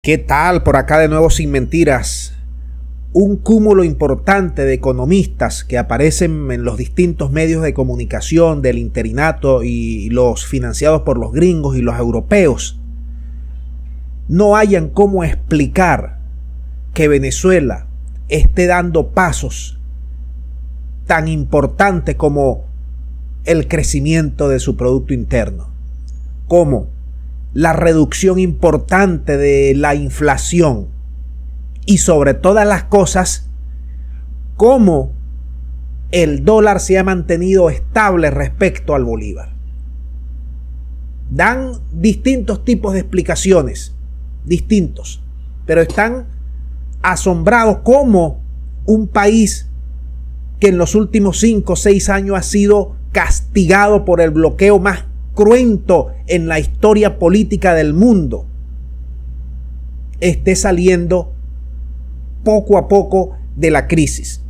¿Qué tal? Por acá de nuevo sin mentiras. Un cúmulo importante de economistas que aparecen en los distintos medios de comunicación del interinato y los financiados por los gringos y los europeos no hayan cómo explicar que Venezuela esté dando pasos tan importantes como el crecimiento de su Producto Interno, como la reducción importante de la inflación y sobre todas las cosas, cómo el dólar se ha mantenido estable respecto al bolívar. Dan distintos tipos de explicaciones, distintos, pero están asombrados cómo un país que en los últimos 5 o 6 años ha sido castigado por el bloqueo más cruento en la historia política del mundo, esté saliendo poco a poco de la crisis.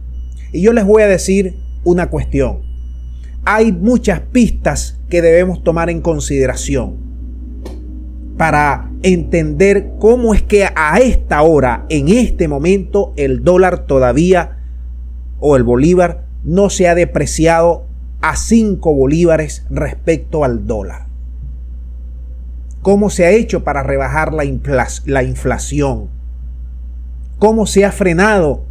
Y yo les voy a decir una cuestión. Hay muchas pistas que debemos tomar en consideración para entender cómo es que a esta hora, en este momento, el dólar todavía, o el bolívar, no se ha depreciado a 5 bolívares respecto al dólar. ¿Cómo se ha hecho para rebajar la inflación? ¿Cómo se ha frenado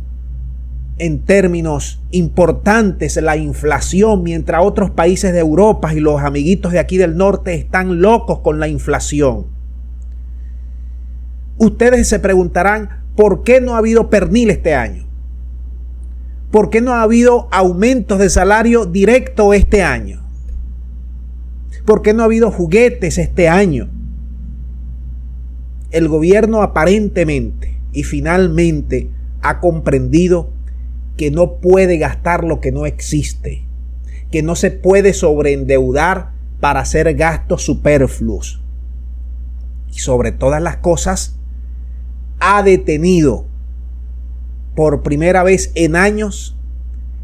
en términos importantes la inflación mientras otros países de Europa y los amiguitos de aquí del norte están locos con la inflación? Ustedes se preguntarán, ¿por qué no ha habido pernil este año? ¿Por qué no ha habido aumentos de salario directo este año? ¿Por qué no ha habido juguetes este año? El gobierno aparentemente y finalmente ha comprendido que no puede gastar lo que no existe, que no se puede sobreendeudar para hacer gastos superfluos. Y sobre todas las cosas, ha detenido por primera vez en años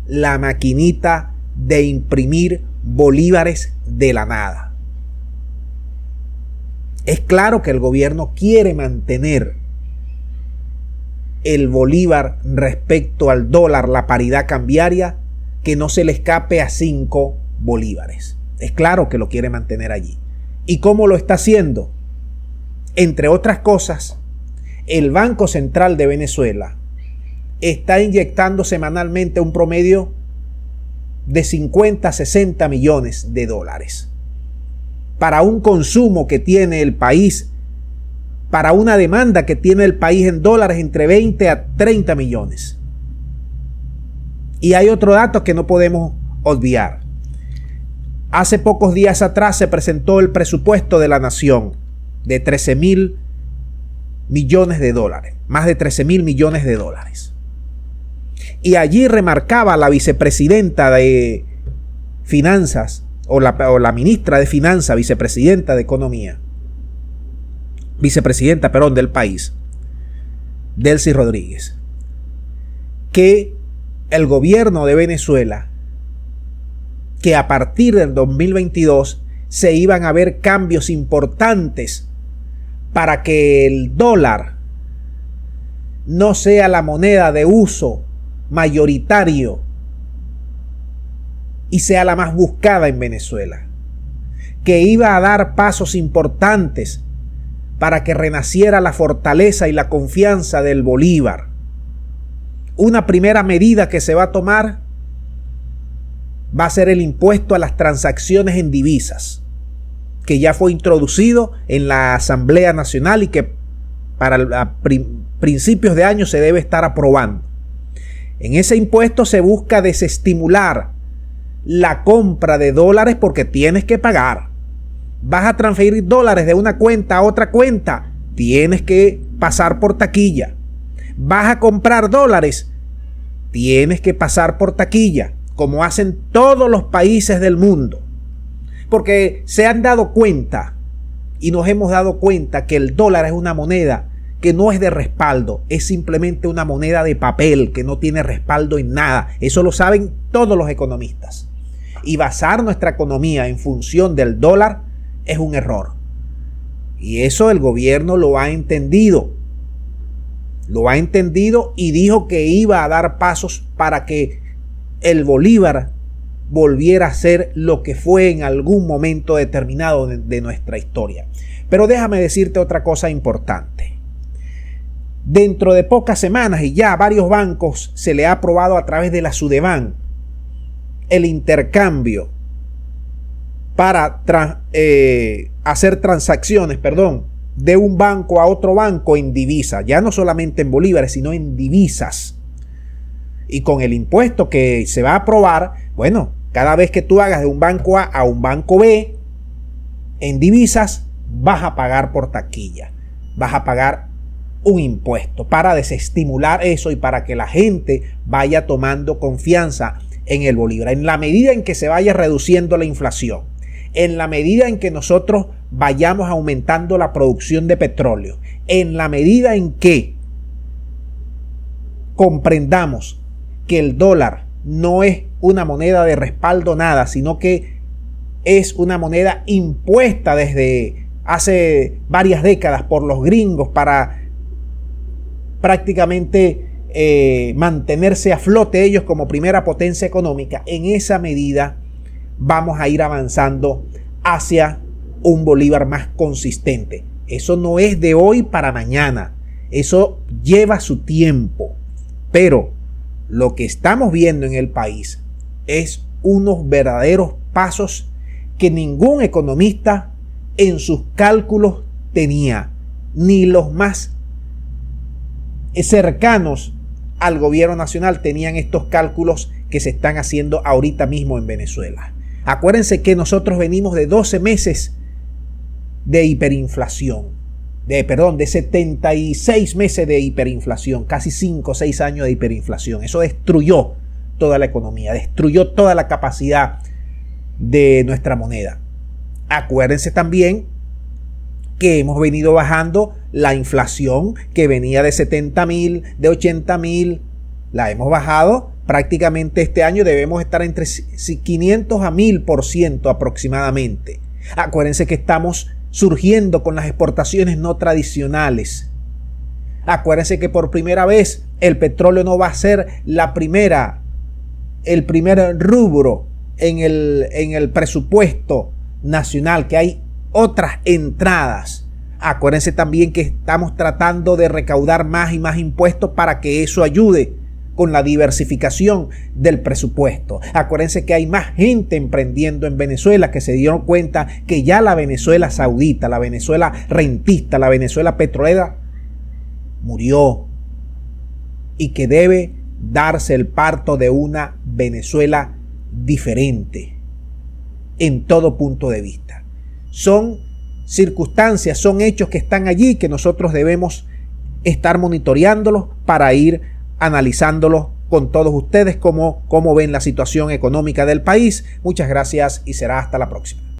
la maquinita de imprimir bolívares de la nada. Es claro que el gobierno quiere mantener el bolívar respecto al dólar, la paridad cambiaria, que no se le escape a 5 bolívares. Es claro que lo quiere mantener allí. ¿Y cómo lo está haciendo? Entre otras cosas, el Banco Central de Venezuela está inyectando semanalmente un promedio de 50 a 60 millones de dólares para un consumo que tiene el país, para una demanda que tiene el país en dólares entre 20 a 30 millones. Y hay otro dato que no podemos obviar. Hace pocos días atrás se presentó el presupuesto de la nación de 13.000 millones de dólares, más de 13.000 millones de dólares. Y allí remarcaba la vicepresidenta de Finanzas, o la ministra de Finanzas, vicepresidenta de Economía, vicepresidenta, del país, Delcy Rodríguez, que el gobierno de Venezuela, que a partir del 2022 se iban a ver cambios importantes para que el dólar no sea la moneda de uso mayoritario y sea la más buscada en Venezuela, que iba a dar pasos importantes para que renaciera la fortaleza y la confianza del bolívar. Una primera medida que se va a tomar va a ser el impuesto a las transacciones en divisas, que ya fue introducido en la Asamblea Nacional y que para principios de año se debe estar aprobando. En ese impuesto se busca desestimular la compra de dólares porque tienes que pagar. Vas a transferir dólares de una cuenta a otra cuenta, tienes que pasar por taquilla. Vas a comprar dólares, tienes que pasar por taquilla, como hacen todos los países del mundo. Porque se han dado cuenta y nos hemos dado cuenta que el dólar es una moneda que no es de respaldo, es simplemente una moneda de papel que no tiene respaldo en nada. Eso lo saben todos los economistas. Y basar nuestra economía en función del dólar es un error. Y eso el gobierno lo ha entendido. Lo ha entendido y dijo que iba a dar pasos para que el bolívar volviera a ser lo que fue en algún momento determinado de nuestra historia. Pero déjame decirte otra cosa importante. Dentro de pocas semanas y ya a varios bancos se le ha aprobado a través de la Sudeban el intercambio para hacer transacciones, de un banco a otro banco en divisas, ya no solamente en bolívares, sino en divisas. Y con el impuesto que se va a aprobar, bueno, cada vez que tú hagas de un banco A un banco B en divisas, vas a pagar por taquilla, vas a pagar un impuesto para desestimular eso y para que la gente vaya tomando confianza en el bolívar. En la medida en que se vaya reduciendo la inflación, en la medida en que nosotros vayamos aumentando la producción de petróleo, en la medida en que comprendamos que el dólar no es una moneda de respaldo nada, sino que es una moneda impuesta desde hace varias décadas por los gringos para prácticamente mantenerse a flote ellos como primera potencia económica, en esa medida vamos a ir avanzando hacia un bolívar más consistente. Eso no es de hoy para mañana, eso lleva su tiempo, pero lo que estamos viendo en el país es unos verdaderos pasos que ningún economista en sus cálculos tenía, ni los más cercanos al gobierno nacional tenían estos cálculos que se están haciendo ahorita mismo en Venezuela. Acuérdense que nosotros venimos de 12 meses de hiperinflación, de 76 meses de hiperinflación, casi 5 o 6 años de hiperinflación. Eso destruyó toda la economía, destruyó toda la capacidad de nuestra moneda. Acuérdense también que hemos venido bajando la inflación que venía de 70.000, de 80.000, la hemos bajado prácticamente este año, debemos estar entre 500 a 1000% aproximadamente. Acuérdense que estamos surgiendo con las exportaciones no tradicionales. Acuérdense que por primera vez el petróleo no va a ser el primer rubro en el presupuesto nacional, que hay otras entradas. Acuérdense también que estamos tratando de recaudar más y más impuestos para que eso ayude con la diversificación del presupuesto. Acuérdense que hay más gente emprendiendo en Venezuela que se dieron cuenta que ya la Venezuela saudita, la Venezuela rentista, la Venezuela petrolera murió y que debe darse el parto de una Venezuela diferente en todo punto de vista. Son circunstancias, son hechos que están allí, que nosotros debemos estar monitoreándolos para ir analizándolos con todos ustedes, cómo ven la situación económica del país. Muchas gracias y será hasta la próxima.